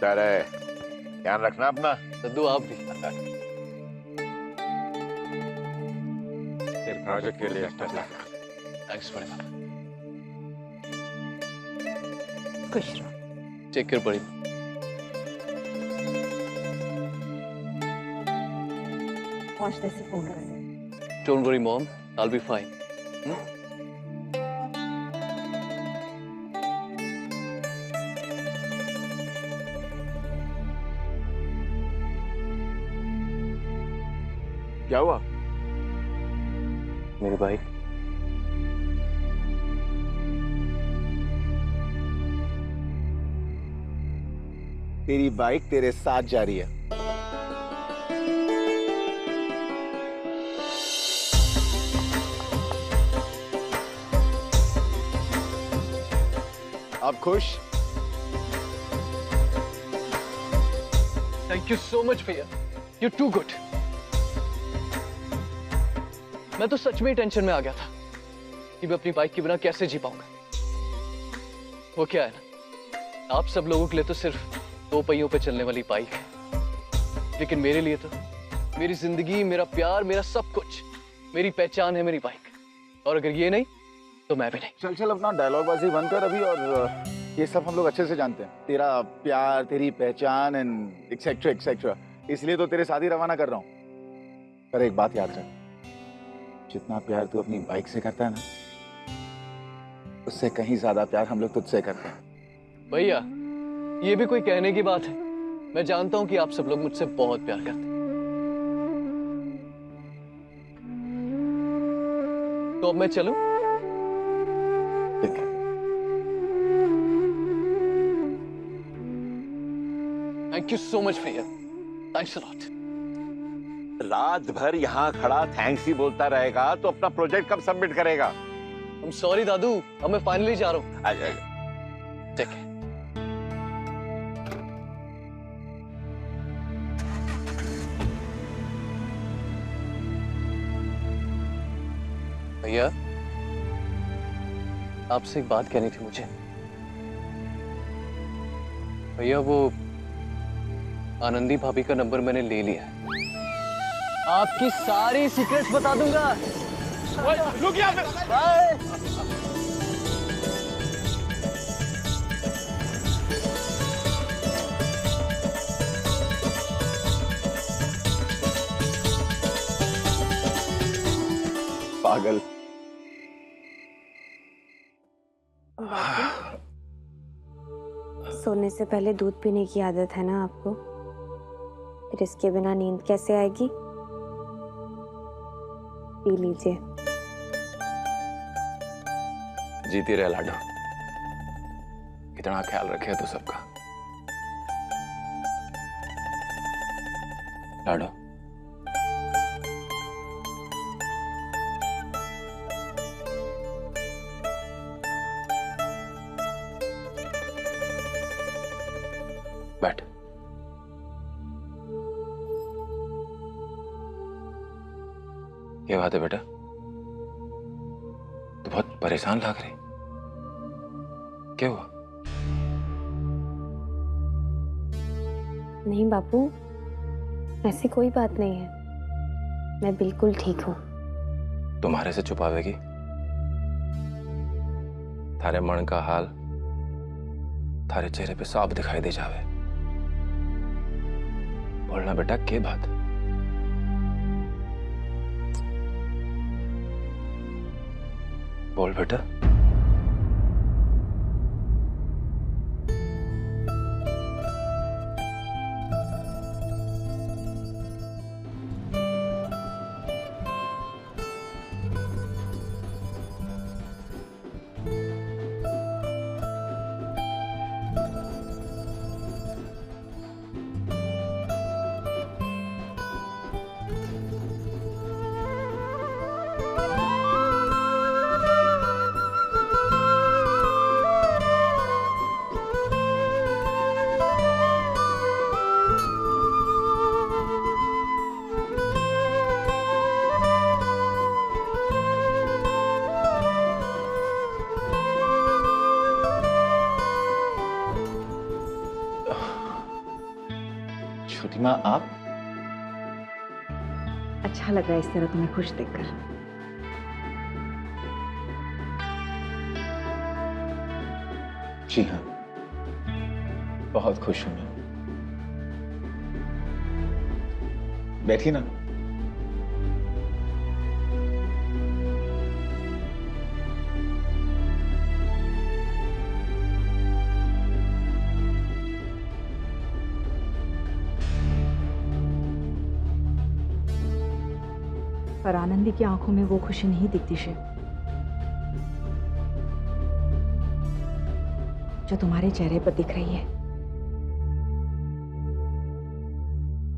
देखता रहे, ध्यान रखना अपना। दद्दू आप भी। प्रोजेक्ट के लिए थैंक्स बड़े पापा। खुश रहो। टेक केयर बड़ी। पहुंचने से फोन कर दे। Don't worry mom, I will be fine. क्या हुआ? मेरी बाइक। तेरी बाइक तेरे साथ जा रही है। अब खुश? थैंक यू सो मच भैया, यू टू गुड। मैं तो सच में ही टेंशन में आ गया था कि मैं अपनी बाइक के बिना कैसे जी पाऊंगा। वो क्या है ना, आप सब लोगों के लिए तो सिर्फ 2 पहियों पे चलने वाली बाइक है, लेकिन मेरे लिए तो मेरी जिंदगी, मेरा प्यार, मेरा सब कुछ, मेरी पहचान है मेरी बाइक। और अगर ये नहीं तो मैं भी नहीं। चल चल अपना डायलॉग बाजी बंद कर अभी, और ये सब हम लोग अच्छे से जानते हैं। तेरा प्यार, तेरी पहचान एंड एक्सेट्रा एक्सेट्रा, इसलिए तो तेरे साथ ही रवाना कर रहा हूँ। पर एक बात याद रख, जितना प्यार तू अपनी बाइक से करता है ना, उससे कहीं ज्यादा प्यार हम लोग तुझसे करते हैं। भैया ये भी कोई कहने की बात है? मैं जानता हूं कि आप सब लोग मुझसे बहुत प्यार करते हैं। तो अब मैं चलूं? ठीक है। थैंक यू सो मच भैया, थैंक्स अ लॉट। रात भर यहाँ खड़ा थैंक्स ही बोलता रहेगा तो अपना प्रोजेक्ट कब सबमिट करेगा? आई एम सॉरी दादू, अब मैं फाइनली जा रहा हूँ। ठीक है। भैया आपसे एक बात कहनी थी मुझे। भैया वो आनंदी भाभी का नंबर मैंने ले लिया है, आपकी सारी सीक्रेट्स बता दूंगा। रुक यहाँ पे। बाय। पागल। सोने से पहले दूध पीने की आदत है ना आपको? फिर इसके बिना नींद कैसे आएगी? पी लीजिए। जीती रहे लाडो, कितना ख्याल रखे तू सबका। लाडो बैठ। ये बात है बेटा, तू बहुत परेशान लग रही, क्या हुआ? नहीं बापू, ऐसी कोई बात नहीं है, मैं बिल्कुल ठीक हूँ। तुम्हारे से छुपावेगी? थारे मन का हाल थारे चेहरे पे साफ दिखाई दे जावे। बोलना बेटा, के बात? बोल बेटा। श्रुति माँ आप? अच्छा लग रहा है इस तरह तुम्हें खुश देखकर। जी हाँ, बहुत खुश हूं मैं। बैठिए ना। पर आनंदी की आंखों में वो खुशी नहीं दिखती शिव, जो तुम्हारे चेहरे पर दिख रही है।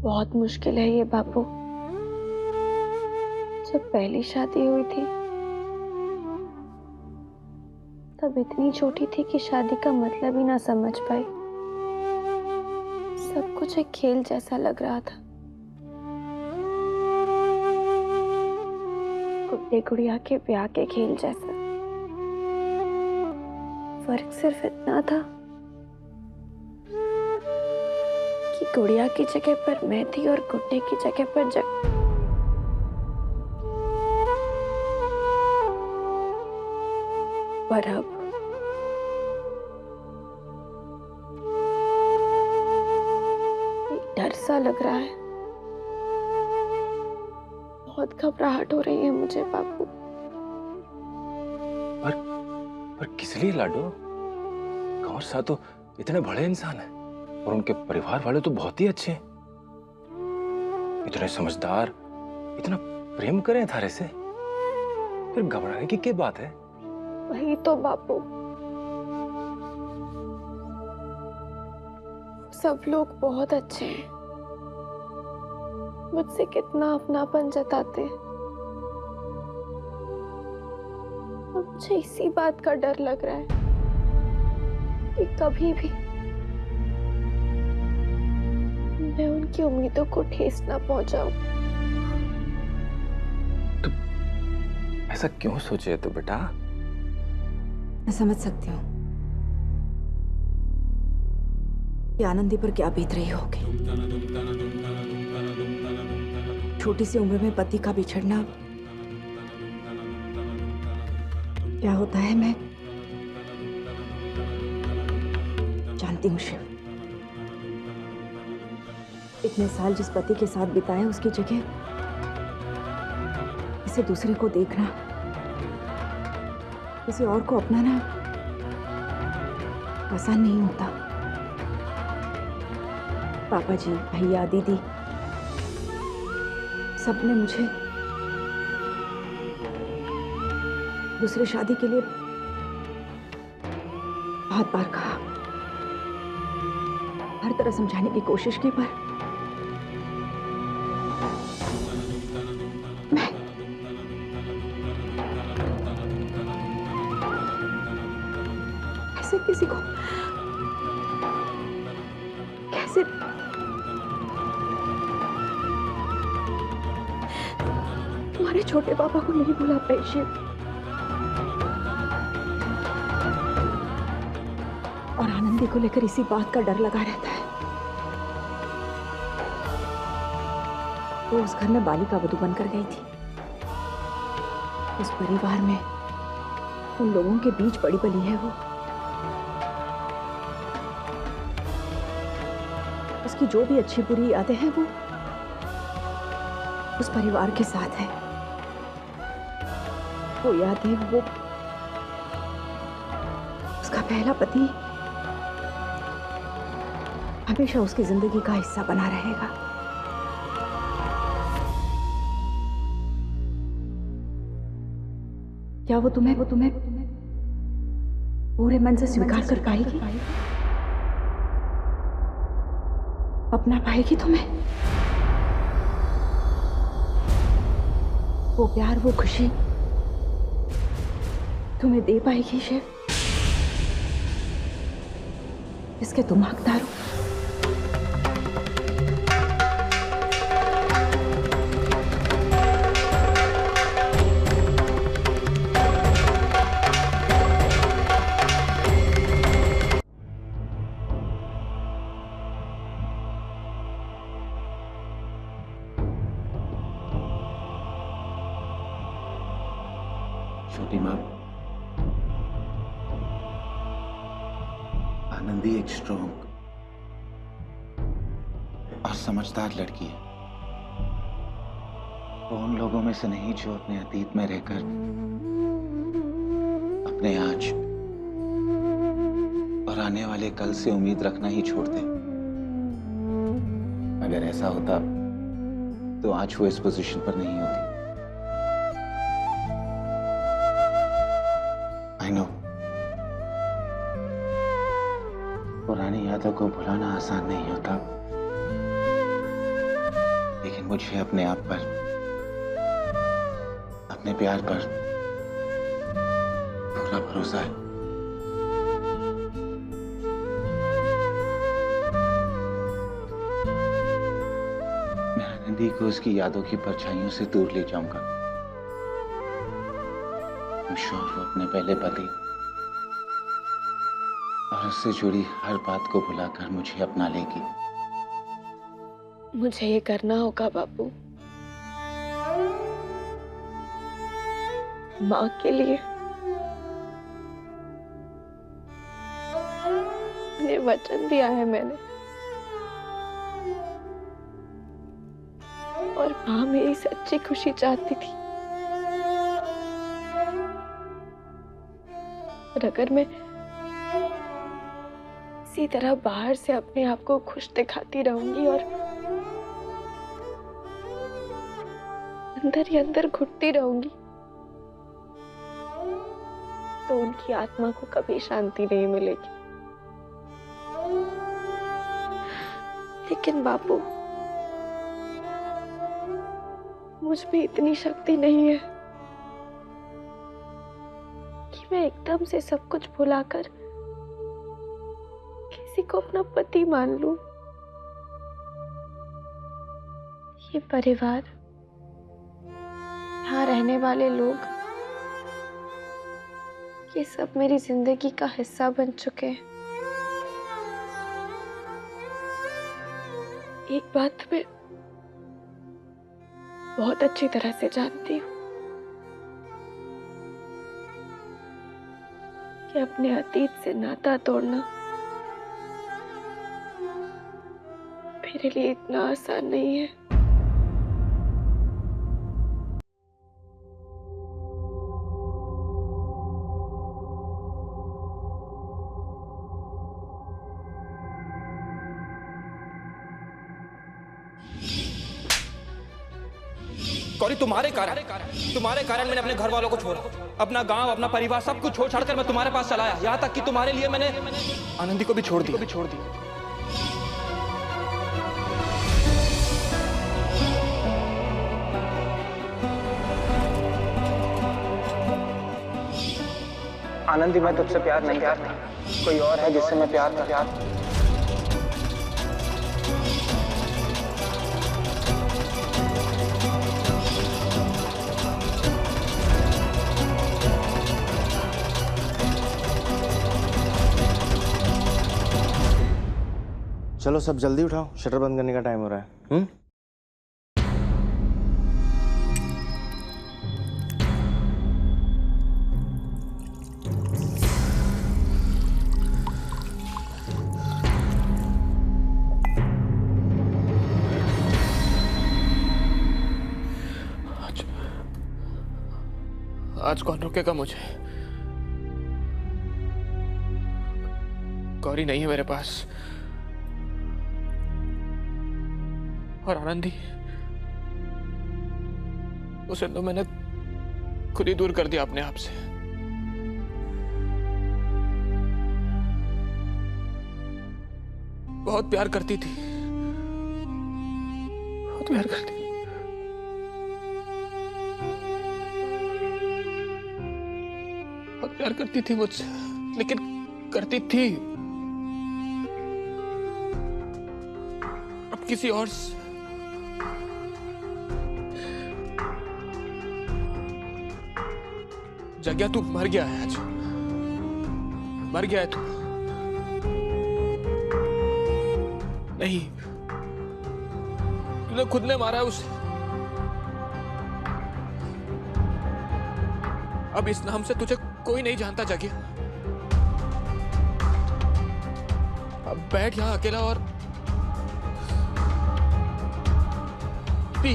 बहुत मुश्किल है ये बापू। जब पहली शादी हुई थी तब इतनी छोटी थी कि शादी का मतलब ही ना समझ पाई। सब कुछ एक खेल जैसा लग रहा था। गुड्डे गुड़िया के ब्याह के खेल जैसा। फर्क सिर्फ इतना था कि गुड़िया की जगह पर मैं थी और गुड्डे की जगह पर पर अब एक डर सा लग रहा है। बहुत घबराहट हो रही है मुझे बापू। पर किस लिए लाडो? कंवर साहब तो इतने बड़े इंसान हैं और उनके परिवार वाले तो बहुत ही अच्छे हैं। इतने समझदार, इतना प्रेम करें थारे से, फिर घबराने की क्या बात है? वही तो बापू, सब लोग बहुत अच्छे हैं, मुझसे कितना अपनापन जताते हैं। और मुझे इसी बात का डर लग रहा है कि कभी भी मैं उनकी उम्मीदों को ठेस ना पहुंचाऊं। तो ऐसा क्यों सोचे तो बेटा? मैं समझ सकती हूँ कि आनंदी पर क्या बीत रही होगी। छोटी सी उम्र में पति का बिछड़ना क्या होता है मैं जानती हूँ शिव। इतने साल जिस पति के साथ बिताए उसकी जगह किसी दूसरे को देखना, किसी और को अपनाना आसान नहीं होता। पापा जी, भैया, दीदी सबने मुझे दूसरी शादी के लिए बहुत बार कहा, हर तरह समझाने की कोशिश की, पर मैं ऐसे किसी को कैसे तुम्हारे छोटे पापा को नहीं भुला पाई शिव। और आनंदी को लेकर इसी बात का डर लगा रहता है। वो उस घर में बालिका वधू बनकर गई थी। उस परिवार में उन लोगों के बीच बड़ी बली है वो। उसकी जो भी अच्छी बुरी यादें हैं वो उस परिवार के साथ है। वो यादें, वो उसका पहला पति हमेशा उसकी जिंदगी का हिस्सा बना रहेगा। क्या वो तुम्हें पूरे मन से स्वीकार कर पाएगी? अपना पाएगी तुम्हें? वो प्यार, वो खुशी तुम्हें दे पाएगी शिव, इसके तुम हकदार हो। आनंदी एक स्ट्रॉन्ग और समझदार लड़की है। वो उन लोगों में से नहीं जो अपने अतीत में रहकर अपने आज और आने वाले कल से उम्मीद रखना ही छोड़ दे। अगर ऐसा होता तो आज वो इस पोजीशन पर नहीं होती। आई नो पुरानी यादों को भुलाना आसान नहीं होता, लेकिन मुझे अपने आप पर, अपने प्यार पर पूरा भरोसा है। मैं आनंदी को उसकी यादों की परछाइयों से दूर ले जाऊंगा। I'm sure वो अपने पहले पति और उससे जुड़ी हर बात को भुलाकर मुझे अपना लेगी। मुझे ये करना होगा बापू, माँ के लिए। उन्हें वचन दिया है मैंने, और माँ मेरी सच्ची खुशी चाहती थी। और अगर मैं इसी तरह बाहर से अपने आप को खुश दिखाती रहूंगी और अंदर ही अंदर घुटती रहूंगी, तो उनकी आत्मा को कभी शांति नहीं मिलेगी। लेकिन बापू, मुझ में इतनी शक्ति नहीं है कि मैं एकदम से सब कुछ भुलाकर किसी को अपना पति मान लूं। ये परिवार, यहाँ रहने वाले लोग, ये सब मेरी जिंदगी का हिस्सा बन चुके हैं। एक बात मैं बहुत अच्छी तरह से जानती हूँ कि अपने अतीत से नाता तोड़ना मेरे लिए इतना आसान नहीं है। गौरी, तुम्हारे कारण मैंने अपने घर वालों को छोड़ा, अपना गांव, अपना परिवार, सब कुछ छोड़ छाड़कर मैं तुम्हारे पास चला आया। यहाँ तक कि तुम्हारे लिए मैंने आनंदी को भी छोड़ दिया। आनंदी, मैं तुझसे प्यार नहीं करता, कोई और है जिससे मैं प्यार करता। चलो सब जल्दी उठाओ, शटर बंद करने का टाइम हो रहा है। आज कौन रोकेगा मुझे? गौरी नहीं है मेरे पास, और आनंदी, उसे तो मैंने खुद ही दूर कर दिया अपने आप से। बहुत प्यार करती थी, बहुत प्यार करती थी। बहुत प्यार करती थी मुझसे, लेकिन करती थी अब किसी और से। जग्या, तू मर गया है आज, मर गया है तू। नहीं, तूने खुद ने मारा है उसे। अब इस नाम से तुझे कोई नहीं जानता जग्या। अब बैठ यहाँ अकेला और पी।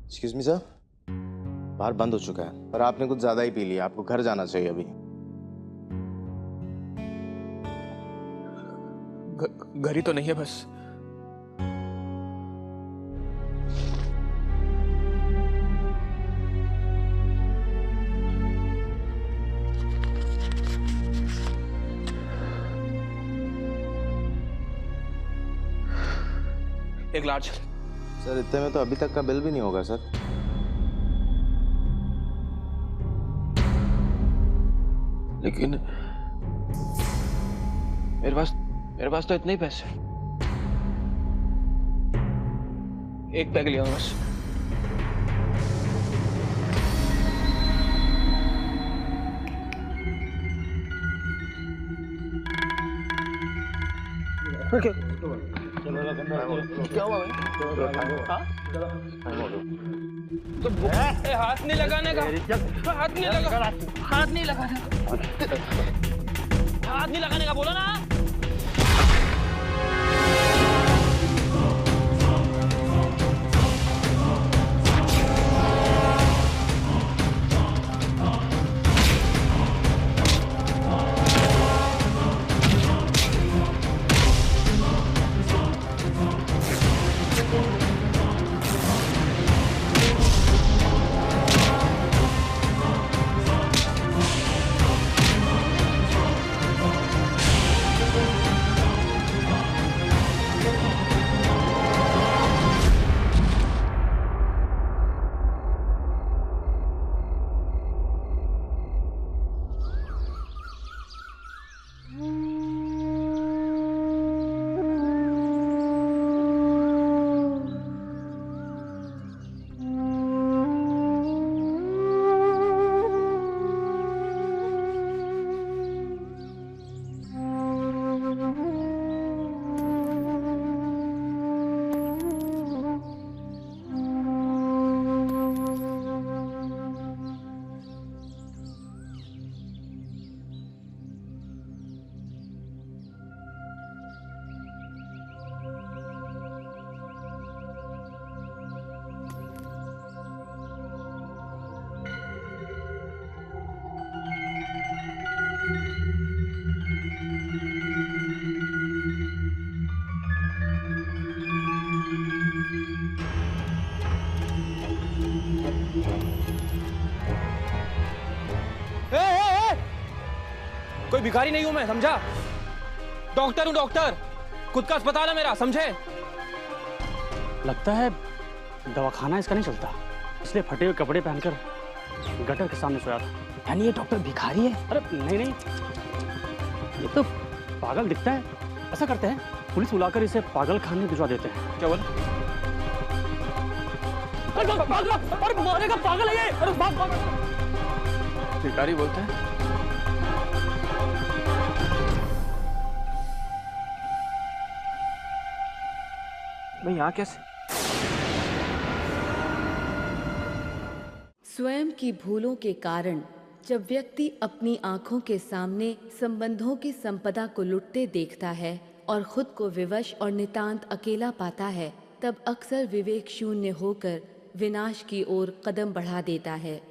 एक्सक्यूज मी सर, बाहर बंद हो चुका है और आपने कुछ ज्यादा ही पी लिया, आपको घर जाना चाहिए अभी। घर ही तो नहीं है बस। एक लार्ज। सर इतने में तो अभी तक का बिल भी नहीं होगा सर। लेकिन मेरे पास तो इतने ही पैसे हैं। एक पैक लिया बस। क्या हुआ भाई? हाँ? तो हाथ नहीं लगाने का, हाथ नहीं लगाने का बोला ना। कोई भिखारी नहीं हूं मैं, समझा? डॉक्टर हूं, डॉक्टर। खुद का अस्पताल है मेरा, समझे? लगता है दवाखाना इसका नहीं चलता, इसलिए फटे हुए कपड़े पहनकर गटर के सामने सोया था। यानी ये डॉक्टर भिखारी है? अरे नहीं नहीं, ये तो पागल दिखता है। ऐसा करते हैं, पुलिस बुलाकर इसे पागल खाने में भिजवा देते हैं। क्या बोला? अरे मारेगा, पागल है ये। अरे भिखारी बोलते हैं? भाई यहाँ कैसे? स्वयं की भूलों के कारण जब व्यक्ति अपनी आंखों के सामने संबंधों की संपदा को लुटते देखता है और खुद को विवश और नितांत अकेला पाता है, तब अक्सर विवेक शून्य होकर विनाश की ओर कदम बढ़ा देता है।